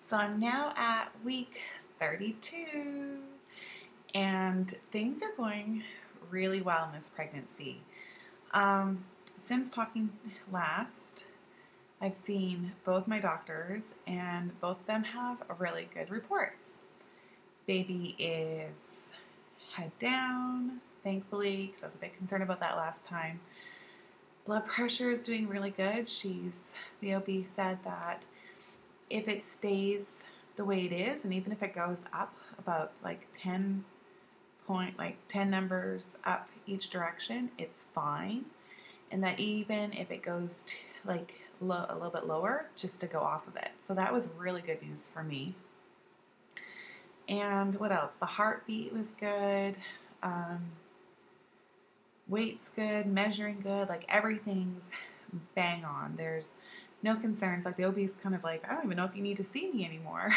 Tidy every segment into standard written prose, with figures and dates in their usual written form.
So I'm now at week 32, and things are going really well in this pregnancy. Um, since talking last, I've seen both my doctors, and both of them have really good reports. Baby is head down, thankfully, because I was a bit concerned about that last time. Blood pressure is doing really good. The OB said that if it stays the way it is, and even if it goes up about like 10 numbers up each direction, it's fine. And that even if it goes to a little bit lower, just to go off of it. So that was really good news for me. And what else? The heartbeat was good. Weight's good, measuring good, like everything's bang on. There's no concerns. Like the OB's kind of like, I don't even know if you need to see me anymore.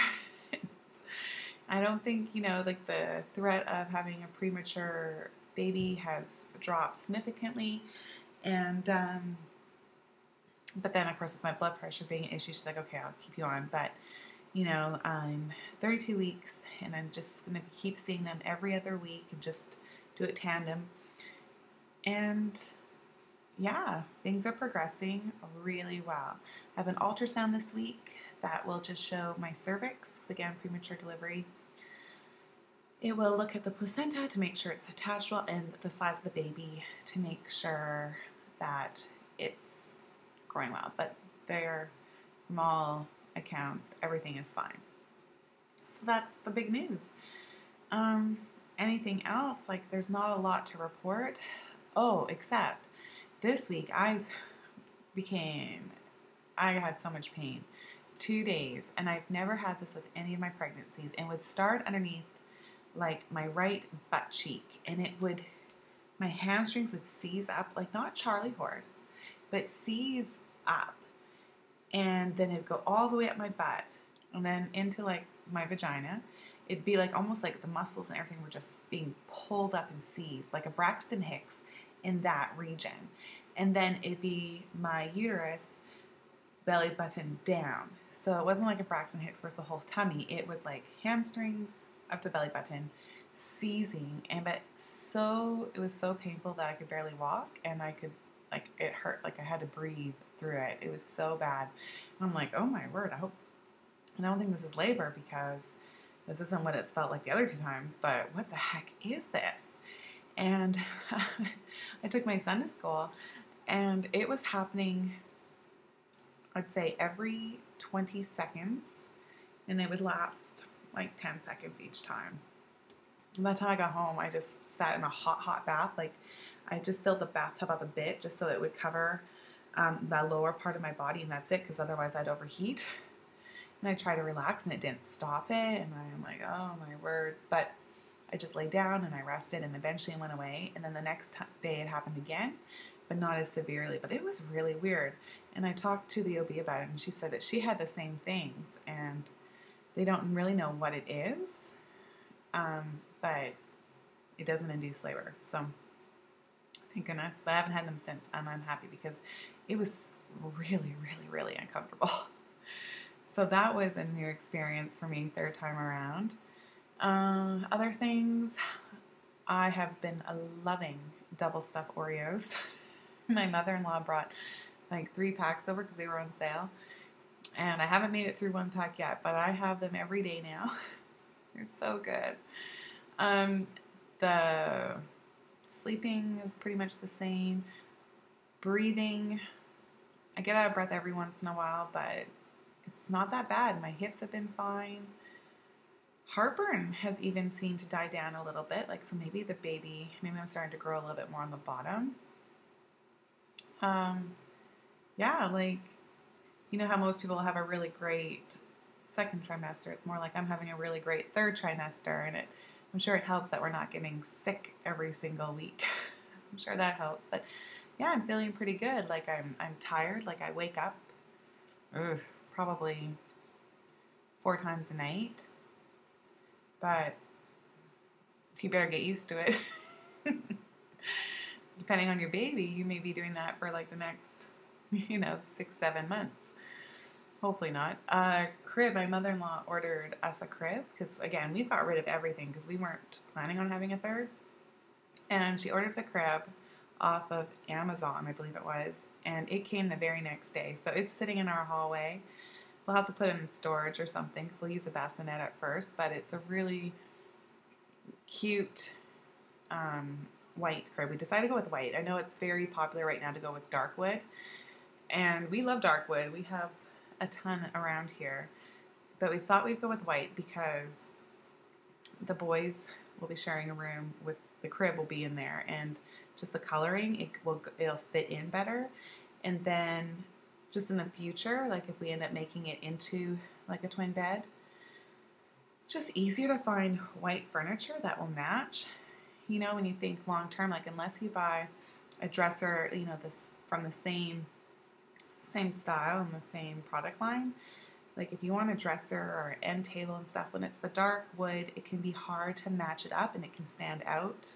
I don't think, like the threat of having a premature baby has dropped significantly. And, but then of course with my blood pressure being an issue, she's like, okay, I'll keep you on. But, I'm 32 weeks and I'm just going to keep seeing them every other week and just do it tandem. And yeah, things are progressing really well. I have an ultrasound this week that will just show my cervix, because again, premature delivery. It will look at the placenta to make sure it's attached well, and the size of the baby to make sure that it's growing well. But from all accounts, everything is fine. So that's the big news. Anything else? Like, there's not a lot to report. Oh, except this week I had so much pain. 2 days, and I've never had this with any of my pregnancies, and would start underneath like my right butt cheek, and my hamstrings would seize up, like not Charlie horse, but seize up, and then it'd go all the way up my butt, and then into like my vagina. It'd be like almost like the muscles and everything were just being pulled up and seized, like a Braxton Hicks in that region. And then it'd be my uterus, belly button down. So it wasn't like a Braxton Hicks versus the whole tummy. It was like hamstrings up to belly button, seizing, it was so painful that I could barely walk, and it hurt, like I had to breathe through it. It was so bad. And I'm like, oh my word, I don't think this is labor, because this isn't what it's felt like the other 2 times, but what the heck is this? And I took my son to school, and it was happening, I'd say every 20 seconds, and it would last like 10 seconds each time. And by the time I got home, I just sat in a hot bath. Like, I just filled the bathtub up a bit just so it would cover the lower part of my body, and that's it, because otherwise I'd overheat. And I tried to relax, and it didn't stop it, and I'm like, oh my word. But I just laid down and I rested, and eventually it went away. And then the next day it happened again, but not as severely. But it was really weird. And I talked to the OB about it, and she said that she had the same things, and they don't really know what it is, but it doesn't induce labor. So thank goodness. But I haven't had them since, and I'm happy, because it was really, really, really uncomfortable. So that was a new experience for me, 3rd time around. Other things, I have been loving double stuffed Oreos. My mother-in-law brought like 3 packs over because they were on sale. And I haven't made it through 1 pack yet, but I have them every day now. They're so good. The sleeping is pretty much the same. Breathing, I get out of breath every once in a while, but it's not that bad. My hips have been fine. Heartburn has even seemed to die down a little bit. So maybe I'm starting to grow a little bit more on the bottom. How most people have a really great 2nd trimester. It's more like I'm having a really great 3rd trimester, and I'm sure it helps that we're not getting sick every single week. I'm sure that helps. But yeah, I'm feeling pretty good. Like I'm tired. Like I wake up probably 4 times a night. But you better get used to it. Depending on your baby, you may be doing that for like the next, 6-7 months. Hopefully not. Crib. My mother-in-law ordered us a crib because, again, we've got rid of everything because we weren't planning on having a third. And she ordered the crib off of Amazon, I believe it was, and it came the very next day. So it's sitting in our hallway. We'll have to put it in storage or something because we'll use a bassinet at first, but it's a really cute white crib. We decided to go with white. I know it's very popular right now to go with dark wood, and we love dark wood. We have a ton around here, but we thought we'd go with white because the boys will be sharing a room with the crib will be in there, and just the coloring it'll fit in better. And then just in the future, like if we end up making it into like a twin bed, just easier to find white furniture that will match. You know, when you think long term, like unless you buy a dresser, you know, this from the same style and the same product line, like if you want a dresser or an end table and stuff, when it's the dark wood, it can be hard to match it up and it can stand out.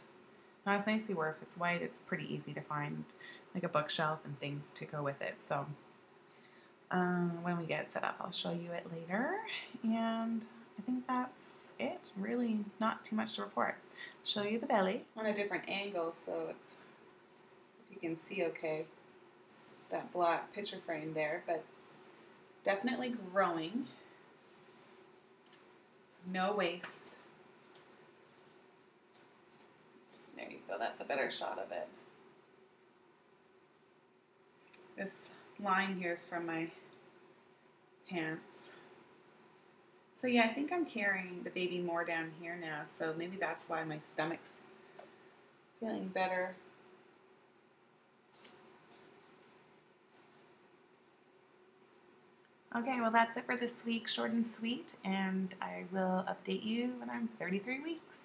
Not as nicely where if it's white, it's pretty easy to find like a bookshelf and things to go with it. So when we get it set up, I'll show you it later. And I think that's it. Really not too much to report. Show you the belly on a different angle so it's, if you can see okay, that black picture frame there, but definitely growing. No waste. There you go. That's a better shot of it. This line here is from my pants. So yeah, I think I'm carrying the baby more down here now, so maybe that's why my stomach's feeling better. Okay, well that's it for this week, short and sweet, and I will update you when I'm 33 weeks.